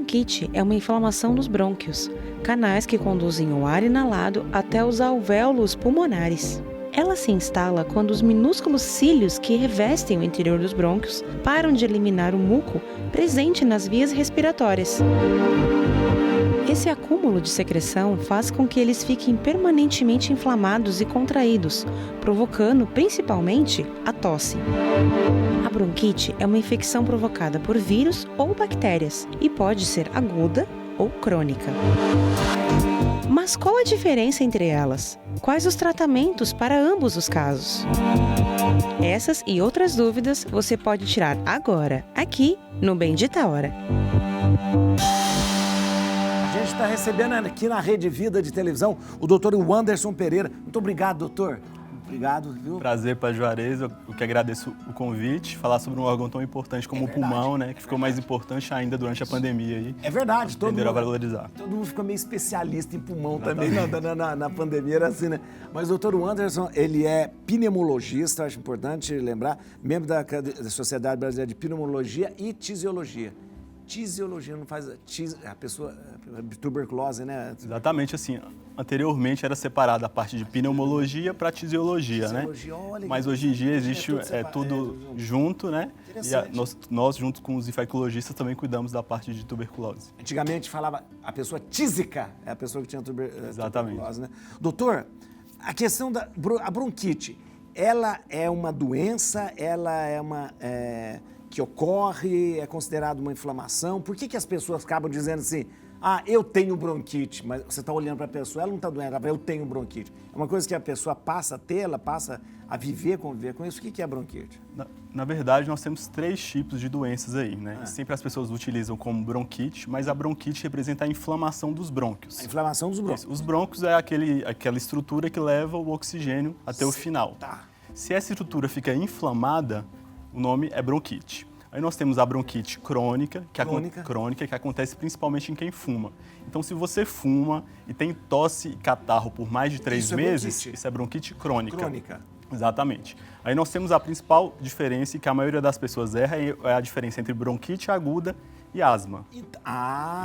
bronquite é uma inflamação nos brônquios, canais que conduzem o ar inalado até os alvéolos pulmonares. Ela se instala quando os minúsculos cílios que revestem o interior dos brônquios param de eliminar o muco presente nas vias respiratórias. Esse acúmulo de secreção faz com que eles fiquem permanentemente inflamados e contraídos, provocando principalmente a tosse. A bronquite é uma infecção provocada por vírus ou bactérias e pode ser aguda ou crônica. Mas qual a diferença entre elas? Quais os tratamentos para ambos os casos? Essas e outras dúvidas você pode tirar agora, aqui no Bendita Hora. A gente está recebendo aqui na Rede Vida de televisão o doutor Wanderson Pereira. Muito obrigado, doutor. Obrigado, viu? Prazer para Juarez, eu que agradeço o convite, falar sobre um órgão tão importante como o pulmão, né, que ficou mais importante ainda durante a pandemia aí. É verdade, Aprenderam a valorizar. Todo mundo ficou meio especialista em pulmão também na pandemia, era assim, né? Mas o doutor Wanderson, ele é pneumologista, acho importante lembrar, membro da Sociedade Brasileira de Pneumologia e Tisiologia. Tisiologia não faz a pessoa tuberculose, né? Exatamente assim. Anteriormente era separada a parte de pneumologia para tisiologia, né? Olha, mas hoje em dia existe tudo junto, né? E nós, junto com os infectologistas, também cuidamos da parte de tuberculose. Antigamente falava a pessoa tísica, é a pessoa que tinha tuberculose, né? Doutor, a questão da bronquite, ela é uma doença, ela é uma... que ocorre, é considerado uma inflamação. Por que as pessoas acabam dizendo assim, eu tenho bronquite, mas você está olhando para a pessoa, ela não está doente, ela fala, eu tenho bronquite. É uma coisa que a pessoa passa a ter, ela passa a viver, conviver com isso. O que é bronquite? Na verdade, nós temos 3 tipos de doenças aí, né? Sempre as pessoas utilizam como bronquite, mas a bronquite representa a inflamação dos brônquios. A inflamação dos brônquios. Os brônquios é aquela estrutura que leva o oxigênio até o final. Tá. Se essa estrutura fica inflamada, o nome é bronquite. Aí nós temos a bronquite crônica, que acontece principalmente em quem fuma. Então, se você fuma e tem tosse e catarro por mais de 3 meses, isso é bronquite crônica. Exatamente. Aí nós temos a principal diferença, que a maioria das pessoas erra, é a diferença entre bronquite aguda e asma.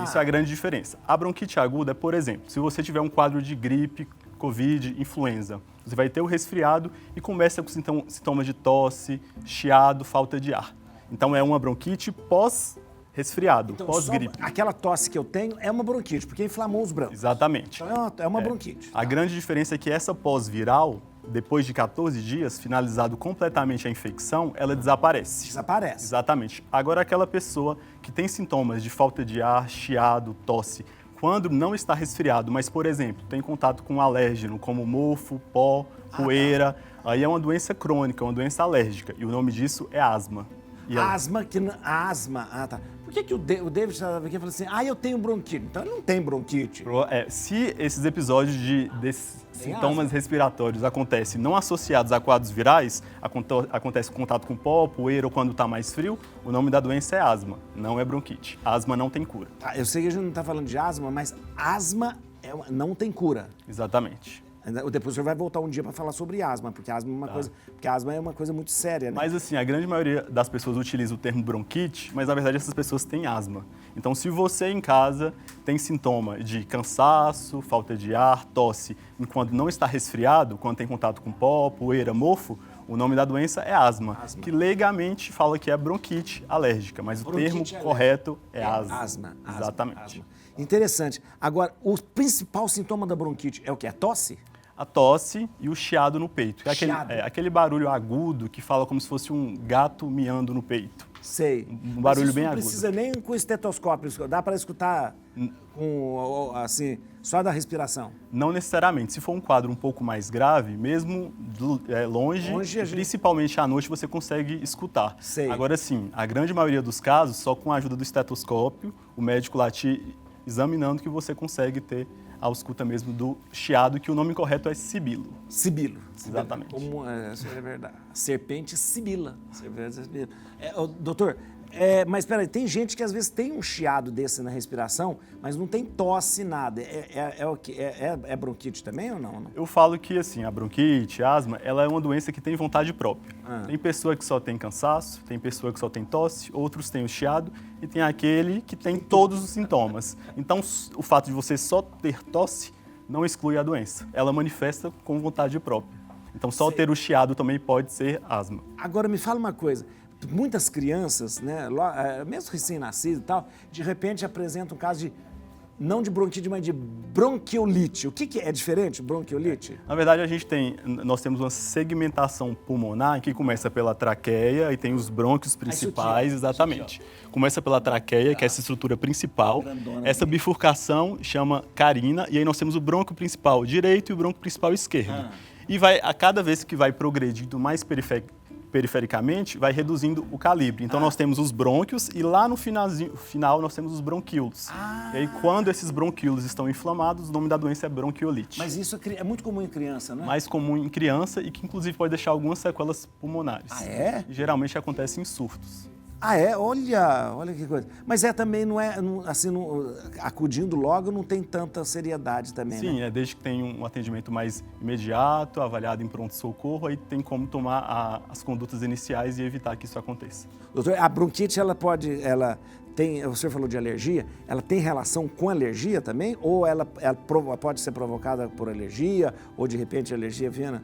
Isso é a grande diferença. A bronquite aguda, por exemplo, se você tiver um quadro de gripe, Covid, influenza, você vai ter o resfriado e começa com sintomas de tosse, chiado, falta de ar. Então, é uma bronquite pós-resfriado, pós-gripe. Aquela tosse que eu tenho é uma bronquite, porque inflamou os brônquios. Exatamente. Então, é uma bronquite. A grande diferença é que essa pós-viral, depois de 14 dias, finalizado completamente a infecção, ela desaparece. Desaparece. Exatamente. Agora, aquela pessoa que tem sintomas de falta de ar, chiado, tosse, quando não está resfriado, mas, por exemplo, tem contato com um alérgeno, como mofo, pó, poeira, aí é uma doença crônica, uma doença alérgica, e o nome disso é asma. Asma. Tá. Por que o David estava aqui e falou assim, eu tenho bronquite? Então, ele não tem bronquite. Se esses episódios desses sintomas respiratórios acontecem não associados a quadros virais, acontece contato com pó, poeira ou quando está mais frio, o nome da doença é asma, não é bronquite. Asma não tem cura. Tá, eu sei que a gente não está falando de asma, mas asma não tem cura. Exatamente. Depois o senhor vai voltar um dia para falar sobre asma, porque asma é uma coisa muito séria, né? Mas assim, a grande maioria das pessoas utiliza o termo bronquite, mas na verdade essas pessoas têm asma. Então, se você em casa tem sintoma de cansaço, falta de ar, tosse, enquanto não está resfriado, quando tem contato com pó, poeira, mofo, o nome da doença é asma, que legalmente fala que é bronquite alérgica, mas o termo correto é asma. Exatamente. Asma. Interessante. Agora, o principal sintoma da bronquite é o quê? A tosse? A tosse e o chiado no peito. Aquele barulho agudo que fala como se fosse um gato miando no peito. Sei. Um barulho bem agudo. Não precisa nem com estetoscópio, dá para escutar assim, só da respiração? Não necessariamente. Se for um quadro um pouco mais grave, mesmo longe principalmente à noite, você consegue escutar. Sei. Agora sim, a grande maioria dos casos, só com a ajuda do estetoscópio, o médico lá te examinando que você consegue ter a escuta mesmo do chiado, que o nome correto é sibilo. Sibilo. Exatamente. Isso é verdade. Serpente sibila. Doutor, Mas peraí, tem gente que às vezes tem um chiado desse na respiração, mas não tem tosse, nada. É bronquite também ou não? Eu falo que, assim, a bronquite, a asma, ela é uma doença que tem vontade própria. Tem pessoa que só tem cansaço, tem pessoa que só tem tosse, outros têm o chiado e tem aquele que tem todos os sintomas. Então, o fato de você só ter tosse não exclui a doença. Ela manifesta com vontade própria. Então, só ter o chiado também pode ser asma. Agora, me fala uma coisa. Muitas crianças, né, mesmo recém-nascidas e tal, de repente apresentam um caso de, não de bronquite, mas de bronquiolite. O que é diferente, bronquiolite? Na verdade, nós temos uma segmentação pulmonar que começa pela traqueia e tem os brônquios principais, exatamente. Começa pela traqueia, que é essa estrutura principal. Essa bifurcação chama carina, e aí nós temos o brônquio principal direito e o brônquio principal esquerdo. E a cada vez que vai progredindo mais perifericamente, vai reduzindo o calibre. Então, nós temos os brônquios e lá no final nós temos os bronquíolos. E aí, quando esses bronquíolos estão inflamados, o nome da doença é bronquiolite. Mas isso é muito comum em criança, não é? Mais comum em criança e que, inclusive, pode deixar algumas sequelas pulmonares. E, geralmente acontece em surtos. Olha que coisa. Mas também acudindo logo não tem tanta seriedade também, Sim, né? desde que tenha um atendimento mais imediato, avaliado em pronto-socorro, aí tem como tomar as condutas iniciais e evitar que isso aconteça. Doutor, a bronquite, o senhor falou de alergia, ela tem relação com alergia também? Ou ela pode ser provocada por alergia, ou de repente a alergia vem?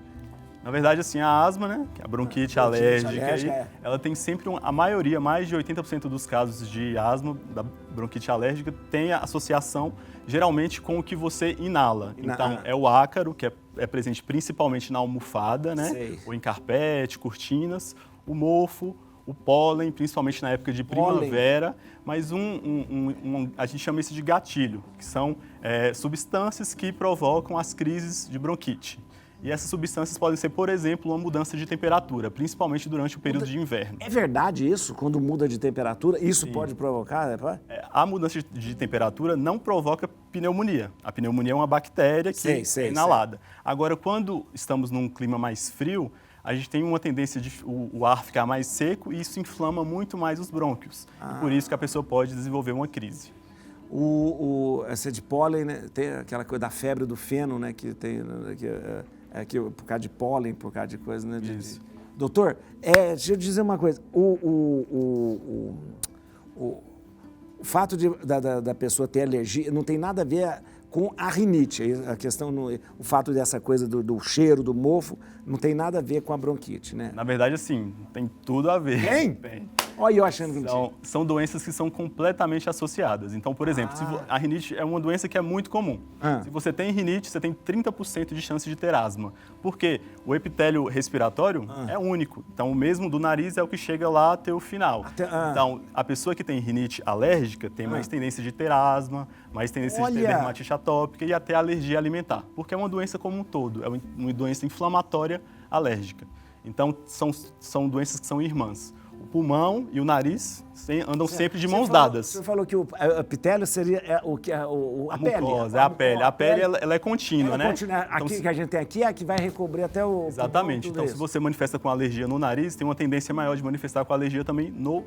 Na verdade, assim, a asma, né, que é a bronquite alérgica, ela tem sempre, a maioria, mais de 80% dos casos de asma, da bronquite alérgica, tem a associação geralmente com o que você inala. Então, é o ácaro, que é presente principalmente na almofada, né, ou em carpete, cortinas, o mofo, o pólen, principalmente na época de primavera, mas a gente chama isso de gatilho, que são substâncias que provocam as crises de bronquite. E essas substâncias podem ser, por exemplo, uma mudança de temperatura, principalmente durante o período de inverno. É verdade isso? Quando muda de temperatura, isso pode provocar? A mudança de temperatura não provoca pneumonia. A pneumonia é uma bactéria que é inalada. Agora, quando estamos num clima mais frio, a gente tem uma tendência de o ar ficar mais seco e isso inflama muito mais os brônquios. E por isso que a pessoa pode desenvolver uma crise. Essa de pólen, né, tem aquela coisa da febre do feno, né, que tem... por causa de pólen, por causa de coisa, né? Isso. Doutor, deixa eu dizer uma coisa. O fato da pessoa ter alergia não tem nada a ver com a rinite. A questão, o fato dessa coisa do cheiro, do mofo, não tem nada a ver com a bronquite, né? Na verdade, assim, tem tudo a ver. Tem? Olha eu achando que não tinha. São doenças que são completamente associadas. Então, por exemplo, a rinite é uma doença que é muito comum. Se você tem rinite, você tem 30% de chance de ter asma. Porque o epitélio respiratório é único. Então, o mesmo do nariz é o que chega lá até o final. Então, a pessoa que tem rinite alérgica tem mais tendência de ter asma, mais tendência de ter dermatite atópica e até alergia alimentar. Porque é uma doença como um todo. É uma doença inflamatória alérgica. Então, são doenças que são irmãs. O pulmão e o nariz andam sempre de mãos dadas. O senhor falou que o epitélio seria a pele. Mucosa, a pele. A pele ela é contínua, né? Aqui que a gente tem aqui é a que vai recobrir até o Exatamente. Então, se você manifesta com alergia no nariz, tem uma tendência maior de manifestar com alergia também no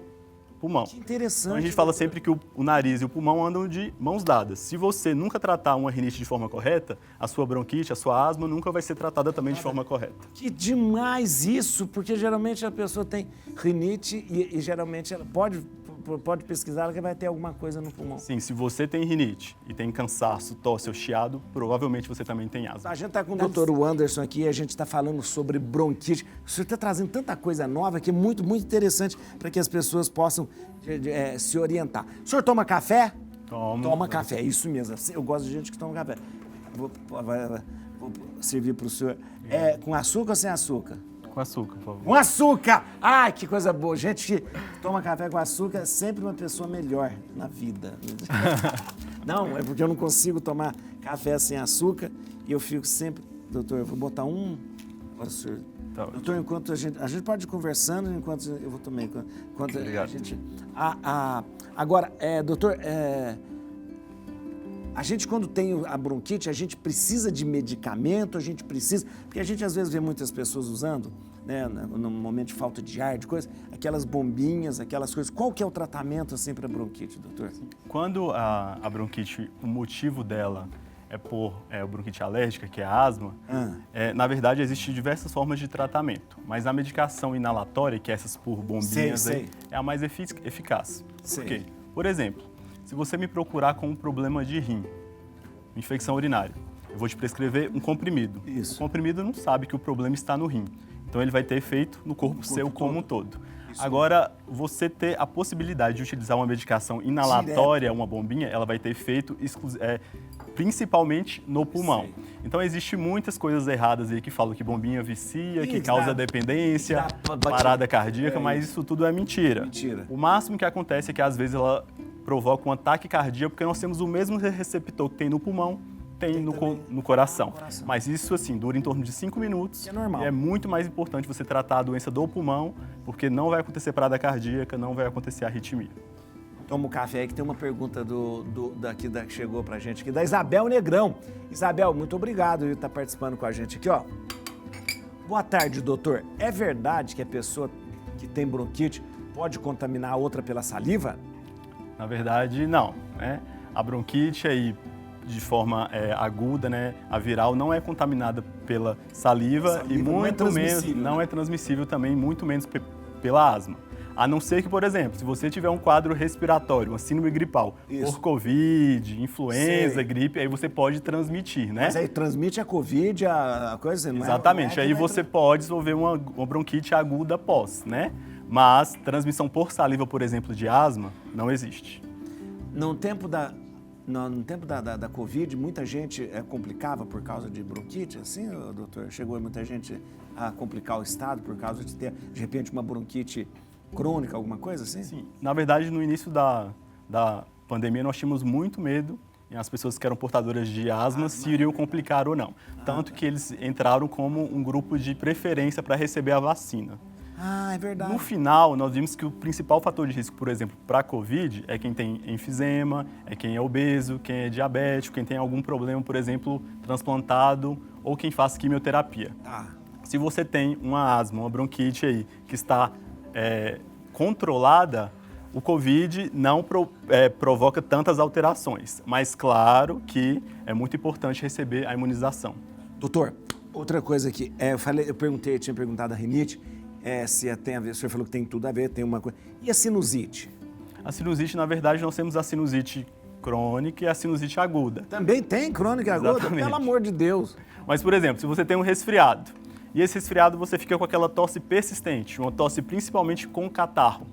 pulmão. Que interessante. Então, a gente fala sempre que o nariz e o pulmão andam de mãos dadas. Se você nunca tratar uma rinite de forma correta, a sua bronquite, a sua asma nunca vai ser tratada também de forma correta. Que demais isso, porque geralmente a pessoa tem rinite e geralmente ela pode pesquisar que vai ter alguma coisa no pulmão. Sim, se você tem rinite e tem cansaço, tosse ou chiado, provavelmente você também tem asma. A gente está com o Dr. Anderson aqui e a gente está falando sobre bronquite. O senhor está trazendo tanta coisa nova que é muito, muito interessante para que as pessoas possam se orientar. O senhor toma café? Toma café, isso mesmo. Eu gosto de gente que toma café. Vou servir para o senhor. Com açúcar ou sem açúcar? Com açúcar, por favor. Com açúcar! Ai, que coisa boa. Gente que toma café com açúcar é sempre uma pessoa melhor na vida. Não, é porque eu não consigo tomar café sem açúcar e eu fico sempre... Doutor, eu vou botar um... Agora, senhor... Tá. Doutor, enquanto a gente pode ir conversando, enquanto eu vou também... Enquanto a gente... Agora, doutor... A gente, quando tem a bronquite, a gente precisa de medicamento, a gente precisa... Porque a gente, às vezes, vê muitas pessoas usando né, no momento de falta de ar, de coisa, aquelas bombinhas, aquelas coisas. Qual que é o tratamento assim para bronquite, doutor? Quando a bronquite, o motivo dela é por bronquite alérgica, que é a asma, na verdade existem diversas formas de tratamento, mas a medicação inalatória, que é essas por bombinhas, aí, é a mais eficaz. Por quê? Por exemplo, se você me procurar com um problema de rim, infecção urinária, eu vou te prescrever um comprimido. Isso. O comprimido não sabe que o problema está no rim, então ele vai ter efeito no corpo seu como um todo. Isso. Agora, você ter a possibilidade de utilizar uma medicação inalatória, uma bombinha, ela vai ter efeito principalmente no pulmão. Sim. Então, existem muitas coisas erradas aí que falam que bombinha vicia, que causa dependência, parada cardíaca, mas isso tudo é mentira. O máximo que acontece é que, às vezes, ela provoca um ataque cardíaco, porque nós temos o mesmo receptor que tem no pulmão, tem no coração. Mas isso, assim, dura em torno de 5 minutos. É normal. E é muito mais importante você tratar a doença do pulmão, porque não vai acontecer parada cardíaca, não vai acontecer arritmia. Toma um café aí que tem uma pergunta que chegou pra gente aqui, da Isabel Negrão. Isabel, muito obrigado por estar participando com a gente aqui, ó. Boa tarde, doutor. É verdade que a pessoa que tem bronquite pode contaminar a outra pela saliva? Na verdade, não, né? A bronquite aí, de forma aguda, né, a viral não é contaminada pela saliva e muito menos, não é transmissível também, muito menos pela asma. A não ser que, por exemplo, se você tiver um quadro respiratório, uma síndrome gripal, por Covid, influenza, gripe, aí você pode transmitir, né? Mas aí transmite a Covid, a coisa, não é? Exatamente, aí você pode desenvolver uma bronquite aguda pós, né? Mas transmissão por saliva, por exemplo, de asma, não existe. No tempo da Covid, muita gente complicava por causa de bronquite, assim, doutor? Chegou muita gente a complicar o estado por causa de ter, de repente, uma bronquite crônica, alguma coisa assim? Sim. Na verdade, no início da pandemia, nós tínhamos muito medo em as pessoas que eram portadoras de asma se iriam complicar ou não. Tanto que eles entraram como um grupo de preferência para receber a vacina. Ah, é verdade. No final, nós vimos que o principal fator de risco, por exemplo, para a Covid é quem tem enfisema, é quem é obeso, quem é diabético, quem tem algum problema, por exemplo, transplantado ou quem faz quimioterapia. Se você tem uma asma, uma bronquite aí que está controlada, o Covid não provoca tantas alterações. Mas claro que é muito importante receber a imunização. Doutor, outra coisa aqui, eu tinha perguntado a rinite, se tem a ver, o senhor falou que tem tudo a ver, tem uma coisa. E a sinusite? A sinusite, na verdade, nós temos a sinusite crônica e a sinusite aguda. Também tem crônica e aguda? Exatamente. Pelo amor de Deus. Mas, por exemplo, se você tem um resfriado, e esse resfriado você fica com aquela tosse persistente, uma tosse principalmente com catarro.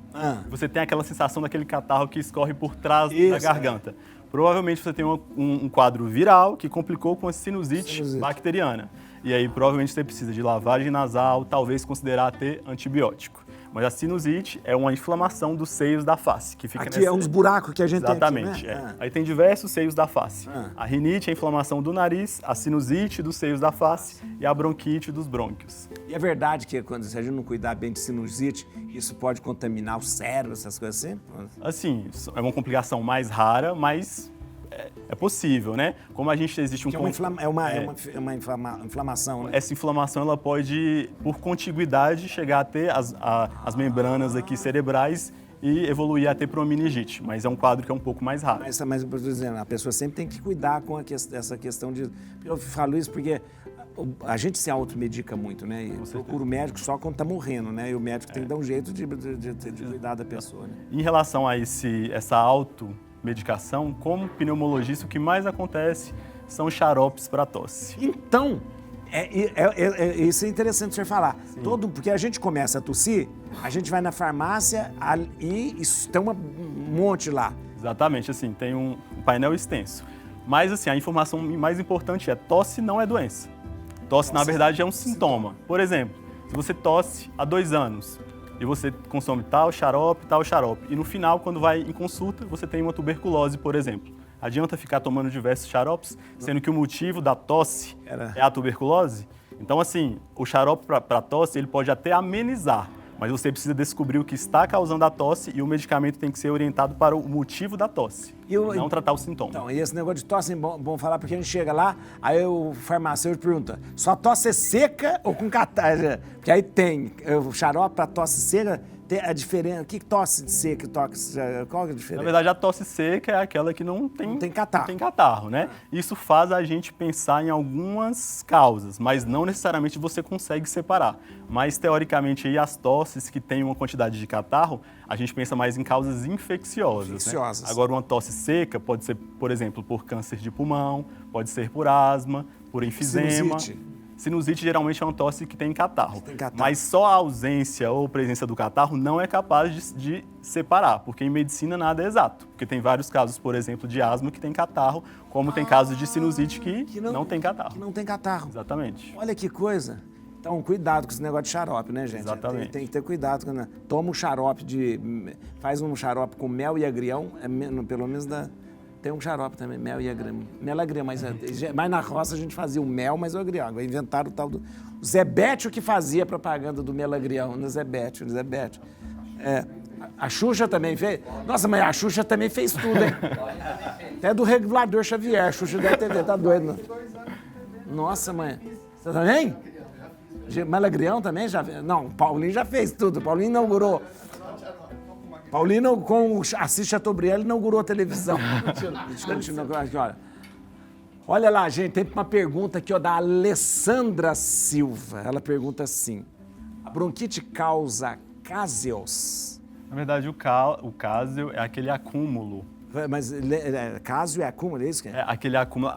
Você tem aquela sensação daquele catarro que escorre por trás da garganta. Provavelmente você tem um quadro viral que complicou com a sinusite bacteriana. E aí provavelmente você precisa de lavagem nasal, talvez considerar ter antibiótico. Mas a sinusite é uma inflamação dos seios da face. Que fica aqui é uns buracos que a gente Exatamente, tem aqui, né? Aí tem diversos seios da face. A rinite é a inflamação do nariz, a sinusite dos seios da face e a bronquite dos brônquios. E é verdade que se a gente não cuidar bem de sinusite, isso pode contaminar o cérebro, essas coisas assim? Assim, é uma complicação mais rara, mas é possível, né? Como a gente existe um... É uma inflamação, né? Essa inflamação, ela pode, por contiguidade, chegar a ter as membranas aqui cerebrais e evoluir a ter meningite, mas é um quadro que é um pouco mais raro. Mas eu estou dizendo, a pessoa sempre tem que cuidar com essa questão de... Eu falo isso porque a gente se automedica muito, né? E procura o médico só quando está morrendo, né? E o médico tem que dar um jeito de cuidar da pessoa, né? Em relação a essa automedicação, como pneumologista, o que mais acontece são xaropes para tosse. Então, isso é interessante o senhor falar. Porque a gente começa a tossir, a gente vai na farmácia e tem um monte lá. Exatamente, assim, tem um painel extenso. Mas, assim, a informação mais importante é tosse não é doença. Tosse, na verdade, é um sintoma. Por exemplo, se você tosse há 2 anos e você consome tal xarope, e no final, quando vai em consulta, você tem uma tuberculose, por exemplo. Adianta ficar tomando diversos xaropes, sendo que o motivo da tosse é a tuberculose? Então, assim, o xarope para tosse, ele pode até amenizar, Mas você precisa descobrir o que está causando a tosse e o medicamento tem que ser orientado para o motivo da tosse, não tratar o sintoma. Então, e esse negócio de tosse é bom falar, porque a gente chega lá, aí o farmacêutico pergunta, sua tosse é seca ou com catarro? Porque aí tem o xarope para tosse seca, tem a diferença. O que tosse seca e tosse, qual é a diferença? Na verdade, a tosse seca é aquela que não tem catarro. Não tem catarro, né? Isso faz a gente pensar em algumas causas, mas não necessariamente você consegue separar. Mas, teoricamente, aí, as tosses que têm uma quantidade de catarro, a gente pensa mais em causas infecciosas. Né? Agora, uma tosse seca pode ser, por exemplo, por câncer de pulmão, pode ser por asma, por enfisema. Sinusite geralmente é uma tosse que tem catarro. Mas só a ausência ou presença do catarro não é capaz de separar, porque em medicina nada é exato. Porque tem vários casos, por exemplo, de asma que tem catarro, como tem casos de sinusite que não tem catarro. Que não tem catarro. Exatamente. Olha que coisa. Então, cuidado com esse negócio de xarope, né, gente? Exatamente. Tem que ter cuidado. Toma um xarope faz um xarope com mel e agrião, pelo menos tem um xarope também, mel e agrião. Mel e agrião, mas na roça a gente fazia o mel, mas o agrião. Agora inventaram o tal do... O Zé Bétio que fazia propaganda do mel agrião, no Zé Bétio. A Xuxa também fez. Nossa, mas a Xuxa também fez tudo, hein? Até do regulador Xavier, a Xuxa da TV, tá doido, né? Nossa, mãe. Você também? Melagrião também já fez? Não, o Paulinho já fez tudo. O Paulinho inaugurou. Paulinho, com o Assis Chateaubriand, inaugurou a televisão. Olha lá, gente, tem uma pergunta aqui ó, da Alessandra Silva. Ela pergunta assim: a bronquite causa cáseos? Na verdade, o cáseo é aquele acúmulo. Mas cáseo é acúmulo, é isso que é? É aquele acúmulo,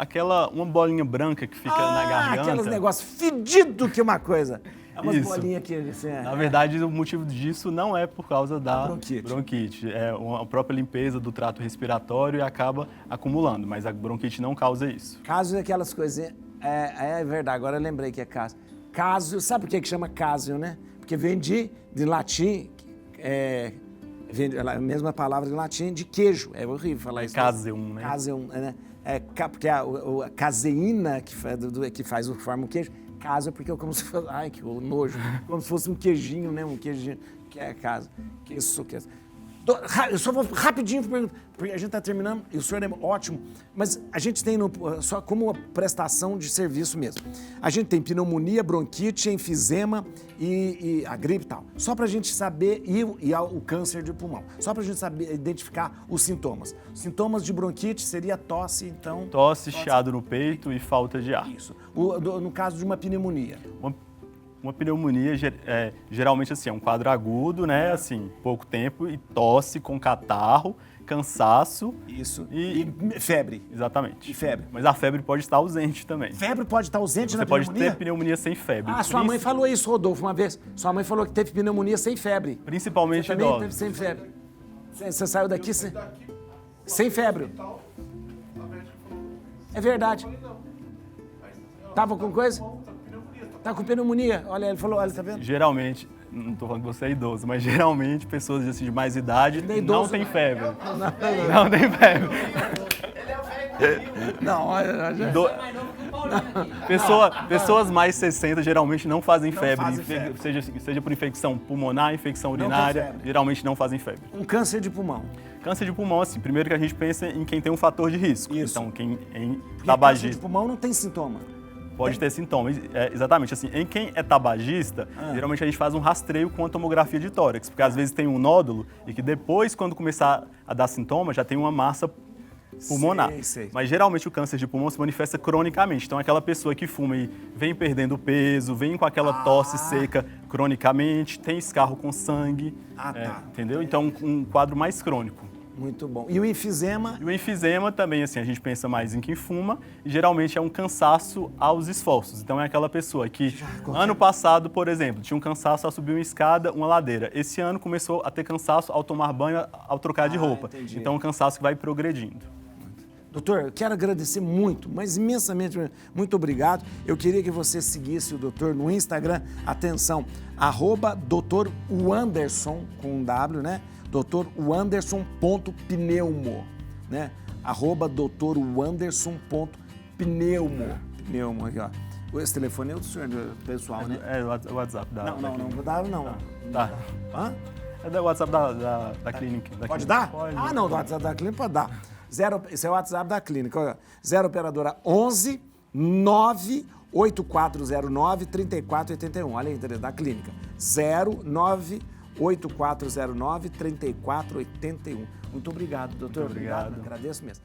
uma bolinha branca que fica na garganta. Aqueles negócios fedidos que uma coisa. É umas bolinhas que... Na verdade, o motivo disso não é por causa da bronquite. É a própria limpeza do trato respiratório e acaba acumulando, mas a bronquite não causa isso. Cásio é aquelas coisinhas... É verdade, agora eu lembrei que é cásio. Cásio, sabe por que chama cásio, né? Porque vem de latim... Vem a mesma palavra em latim de queijo. É horrível falar isso. Caseum, né? Caseum, né? Porque a caseína que forma o queijo, caso é porque é como se fosse... Ai, que nojo. Como se fosse um queijinho, né? Um queijinho que é caso. Que isso que é... Eu só vou rapidinho, porque a gente está terminando, e o senhor é ótimo, mas a gente tem só como uma prestação de serviço mesmo. A gente tem pneumonia, bronquite, enfisema e a gripe e tal. Só para a gente saber, e o câncer de pulmão. Só para a gente saber identificar os sintomas. Sintomas de bronquite seria tosse, então... Tosse, chiado no peito e falta de ar. Isso. No caso de uma pneumonia. Uma pneumonia, geralmente assim, é um quadro agudo, né, assim, pouco tempo, e tosse com catarro, cansaço. Isso. E febre. Exatamente. E febre. Mas a febre pode estar ausente também. Febre pode estar ausente na pneumonia? Você pneumonia? pode ter pneumonia sem febre. Sua mãe falou isso, Rodolfo, uma vez. Sua mãe falou que teve pneumonia sem febre. Principalmente Você também teve sem febre. Você saiu daqui sem febre. É verdade. Tava com coisa? Tá com pneumonia. Olha, ele falou, olha, tá vendo? Geralmente, não tô falando que você é idoso, mas geralmente pessoas assim, de mais idade não têm febre. Não tem febre. Não, olha... Pessoas mais 60 geralmente não fazem febre. Seja por infecção pulmonar, infecção urinária, geralmente não fazem febre. Um câncer de pulmão. Câncer de pulmão, assim, primeiro que a gente pensa em quem tem um fator de risco. Isso. Então, quem é tabagista. Câncer de pulmão não tem sintoma. Pode ter sintomas, exatamente. Assim, em quem é tabagista, geralmente a gente faz um rastreio com a tomografia de tórax, porque às vezes tem um nódulo e que depois, quando começar a dar sintomas, já tem uma massa pulmonar. Sei. Mas geralmente o câncer de pulmão se manifesta cronicamente. Então aquela pessoa que fuma e vem perdendo peso, vem com aquela tosse seca cronicamente, tem escarro com sangue, entendeu? Então um quadro mais crônico. Muito bom. E o enfisema? E o enfisema também, assim, a gente pensa mais em quem fuma e geralmente é um cansaço aos esforços. Então é aquela pessoa que ano passado, por exemplo, tinha um cansaço ao subir uma escada, uma ladeira. Esse ano começou a ter cansaço ao tomar banho, ao trocar de roupa. Entendi. Então é um cansaço que vai progredindo. Doutor, eu quero agradecer muito, mas imensamente, muito obrigado. Eu queria que você seguisse o doutor no Instagram, atenção, @Dr. Wanderson, com um W, né? Dr. Wanderson.pneumo, né? @Dr. Wanderson.pneumo. Pneumo aqui, ó. Esse telefone é o do senhor, pessoal, né? É o WhatsApp da Não, clínica. não vou dar, não. Tá. Hã? É do WhatsApp da clínica. Pode dar? Pode. Ah, não, do WhatsApp da clínica pode dar. Esse é o WhatsApp da clínica. Olha, 0 operadora 11 98409 3481. Olha aí, da clínica. 098409 3481. Muito obrigado, doutor. Muito obrigado. Agradeço mesmo.